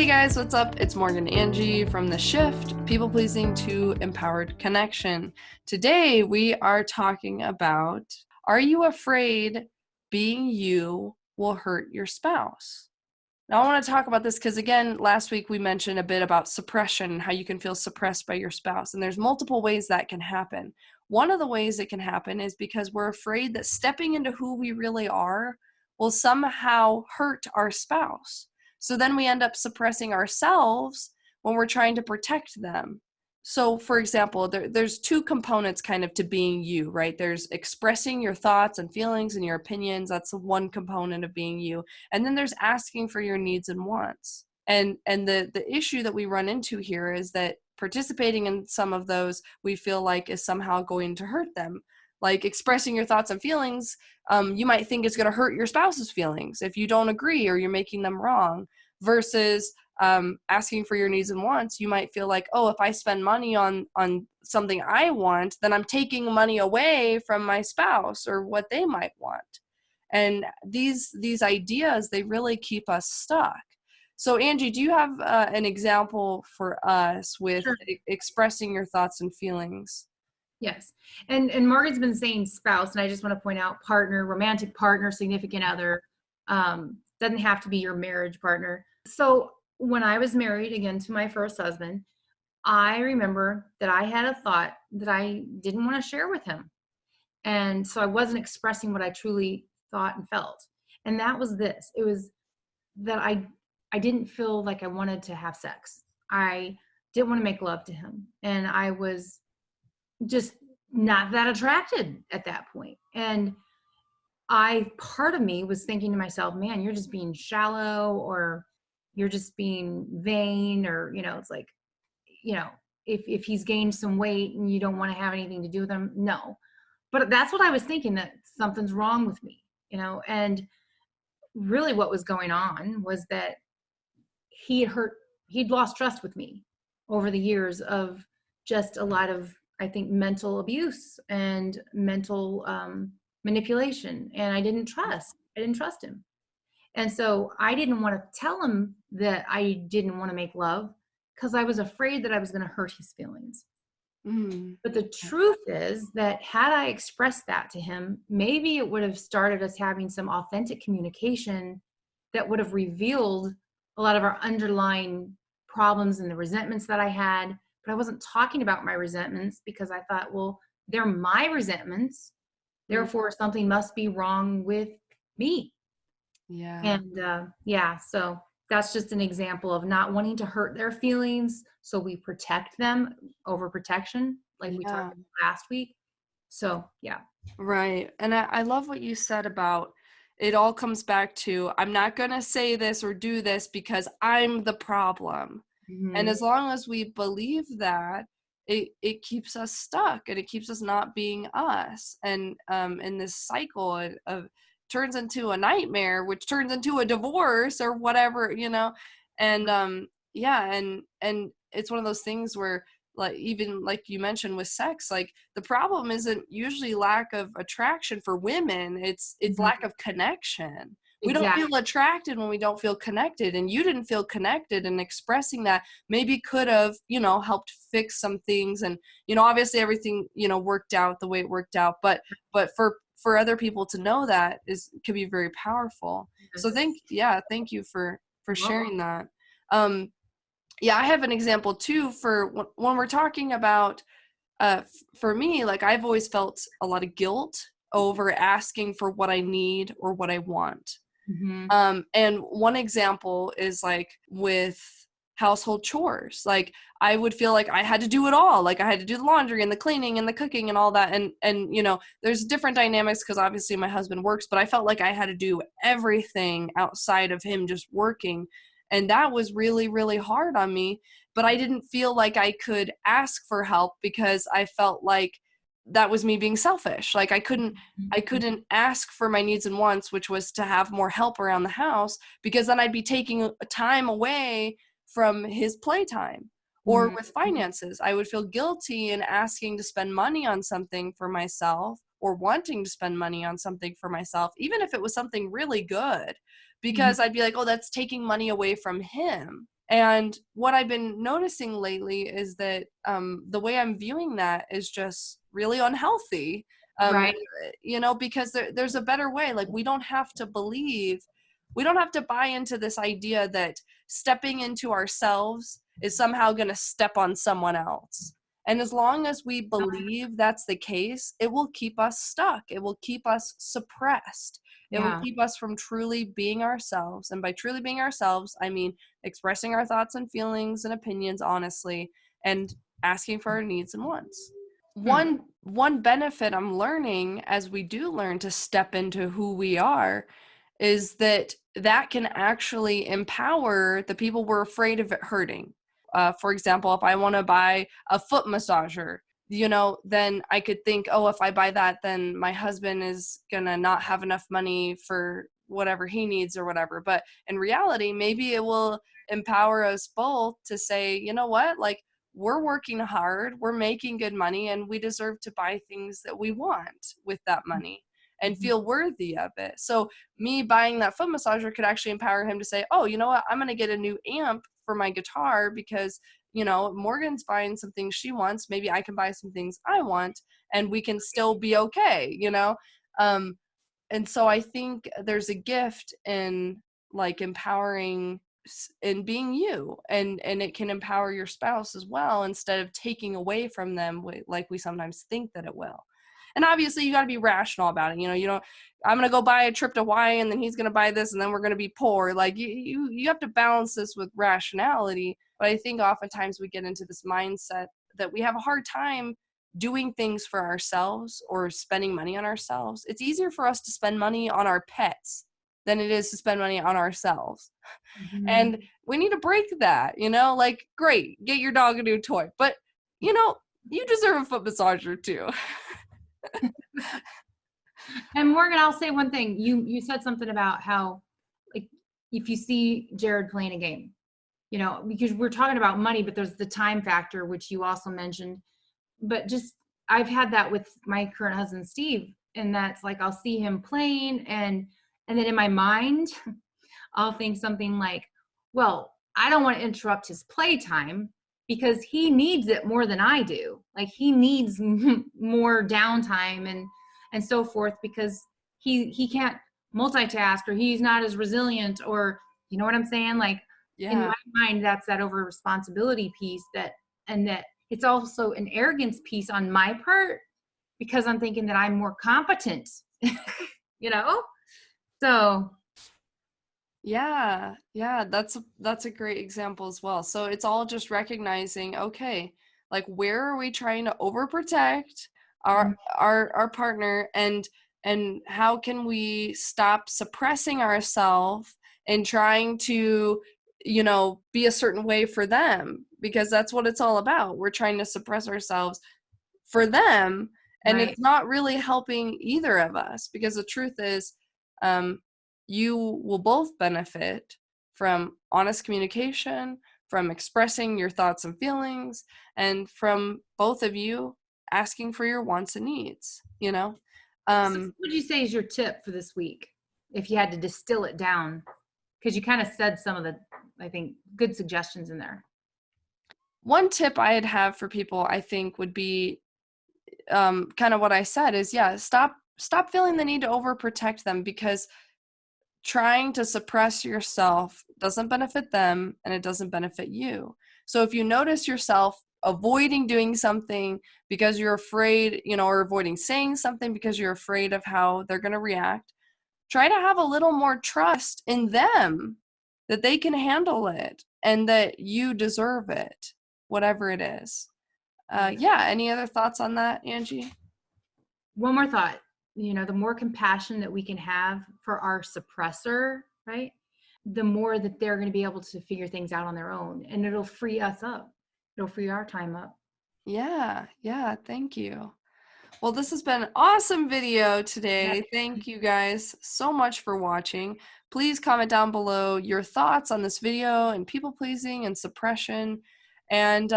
guys, what's up? It's Morgan Angie from The Shift, People Pleasing to Empowered Connection. Today we are talking about, are you afraid being you will hurt your spouse? Now I want to talk about this because, again, last week we mentioned a bit about suppression, how you can feel suppressed by your spouse, and there's multiple ways that can happen. One of the ways it can happen is because we're afraid that stepping into who we really are will somehow hurt our spouse. So then we end up suppressing ourselves when we're trying to protect them. So, for example, there's two components kind of to being you, right? There's expressing your thoughts and feelings and your opinions. That's one component of being you. And then there's asking for your needs and wants. And the issue that we run into here is that participating in some of those we feel like is somehow going to hurt them. Like expressing your thoughts and feelings, you might think it's going to hurt your spouse's feelings if you don't agree or you're making them wrong, versus asking for your needs and wants. You might feel like, oh, if I spend money on something I want, then I'm taking money away from my spouse or what they might want. And these ideas, they really keep us stuck. So Angie, do you have an example for us with Sure. expressing your thoughts and feelings? Yes. And Morgan's been saying spouse, and I just want to point out partner, romantic partner, significant other, doesn't have to be your marriage partner. So when I was married again to my first husband, I remember that I had a thought that I didn't want to share with him. And so I wasn't expressing what I truly thought and felt. And that was this. It was that I didn't feel like I wanted to have sex. I didn't want to make love to him. And I was just not that attracted at that point. And part of me was thinking to myself, man, you're just being shallow, or you're just being vain, or, it's like, if he's gained some weight and you don't want to have anything to do with him, no. But that's what I was thinking, that something's wrong with me, and really what was going on was that he'd lost trust with me over the years of just a lot of, I think, mental abuse and mental manipulation. And I didn't trust him. And so I didn't want to tell him that I didn't want to make love because I was afraid that I was going to hurt his feelings. But the truth is that had I expressed that to him, maybe it would have started us having some authentic communication that would have revealed a lot of our underlying problems and the resentments that I had. But I wasn't talking about my resentments because I thought, well, they're my resentments. Therefore, something must be wrong with me. Yeah. And so that's just an example of not wanting to hurt their feelings. So we protect them, over protection, like we talked about last week. So, yeah. Right. And I love what you said about it all comes back to, I'm not going to say this or do this because I'm the problem. And as long as we believe that, it keeps us stuck and it keeps us not being us. And in this cycle of turns into a nightmare, which turns into a divorce or whatever, and and it's one of those things where, like, even like you mentioned with sex, like the problem isn't usually lack of attraction for women, it's lack of connection. We don't feel attracted when we don't feel connected, and you didn't feel connected, and expressing that maybe could have, helped fix some things. And, obviously everything, worked out the way it worked out, but for other people to know that could be very powerful. Yes. So thank you for sharing that. I have an example too for when we're talking about, for me, like I've always felt a lot of guilt over asking for what I need or what I want. And one example is like with household chores. Like I would feel like I had to do it all. Like I had to do the laundry and the cleaning and the cooking and all that. And there's different dynamics because obviously my husband works, but I felt like I had to do everything outside of him just working. And that was really, really hard on me. But I didn't feel like I could ask for help because I felt like that was me being selfish. Like I couldn't ask for my needs and wants, which was to have more help around the house, because then I'd be taking time away from his playtime. Or with finances, I would feel guilty in asking to spend money on something for myself, or wanting to spend money on something for myself, even if it was something really good, because I'd be like, oh, that's taking money away from him. And what I've been noticing lately is that the way I'm viewing that is just really unhealthy. Um, Right. because there's a better way. Like, we don't have to buy into this idea that stepping into ourselves is somehow going to step on someone else. And as long as we believe that's the case, it will keep us stuck. It will keep us suppressed. It will Yeah. keep us from truly being ourselves. And by truly being ourselves, I mean expressing our thoughts and feelings and opinions honestly, and asking for our needs and wants. Hmm. One benefit I'm learning as we do learn to step into who we are is that can actually empower the people we're afraid of it hurting. For example, if I want to buy a foot massager, then I could think, oh, if I buy that, then my husband is gonna not have enough money for whatever he needs or whatever. But in reality, maybe it will empower us both to say, you know what, like, we're working hard, we're making good money, and we deserve to buy things that we want with that money and Mhm. feel worthy of it. So me buying that foot massager could actually empower him to say, oh, you know what, I'm going to get a new amp for my guitar because, Morgan's buying some things she wants. Maybe I can buy some things I want, and we can still be okay. Um, and so I think there's a gift in, like, empowering in being you, and it can empower your spouse as well, instead of taking away from them like we sometimes think that it will. And obviously you got to be rational about it. You don't, I'm going to go buy a trip to Hawaii and then he's going to buy this and then we're going to be poor. Like, you have to balance this with rationality. But I think oftentimes we get into this mindset that we have a hard time doing things for ourselves or spending money on ourselves. It's easier for us to spend money on our pets than it is to spend money on ourselves. Mhm. And we need to break that. Like, great, get your dog a new toy, but you deserve a foot massager too. And Morgan, I'll say one thing. You said something about how, like, if you see Jared playing a game, because we're talking about money, but there's the time factor, which you also mentioned. But just, I've had that with my current husband, Steve, and that's like, I'll see him playing, and then in my mind, I'll think something like, well, I don't want to interrupt his playtime because he needs it more than I do. Like, he needs more downtime and so forth, because he can't multitask, or he's not as resilient, or you know what I'm saying? Like, in Yeah. my mind, that's that over responsibility piece, and that it's also an arrogance piece on my part, because I'm thinking that I'm more competent, you know? So, Yeah, that's a great example as well. So it's all just recognizing, okay, like, where are we trying to overprotect mhm, our partner, and how can we stop suppressing ourselves and trying to, be a certain way for them, because that's what it's all about. We're trying to suppress ourselves for them, and right. it's not really helping either of us, because the truth is, um, you will both benefit from honest communication, from expressing your thoughts and feelings, and from both of you asking for your wants and needs. So, um, what would you say is your tip for this week, if you had to distill it down? Because you kind of said some of the, I think, good suggestions in there. one tip I'd have for people, I think, would be, kind of what I said is, yeah, stop feeling the need to overprotect them, because trying to suppress yourself doesn't benefit them and it doesn't benefit you. So if you notice yourself avoiding doing something because you're afraid, or avoiding saying something because you're afraid of how they're going to react, try to have a little more trust in them that they can handle it and that you deserve it, whatever it is. Right. Yeah, any other thoughts on that, Angie? One more thought. The more compassion that we can have for our suppressor, right? The more that they're going to be able to figure things out on their own, and it'll free us up. It'll free our time up. Yeah, thank you. Well, this has been an awesome video Yeah. today. Thank you guys so much for watching. Please comment down below your thoughts on this video and people pleasing and suppression. And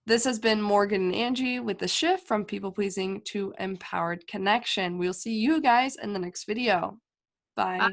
this has been Morgan and Angie with the shift from people pleasing to empowered connection. We'll see you guys in the next video. Bye.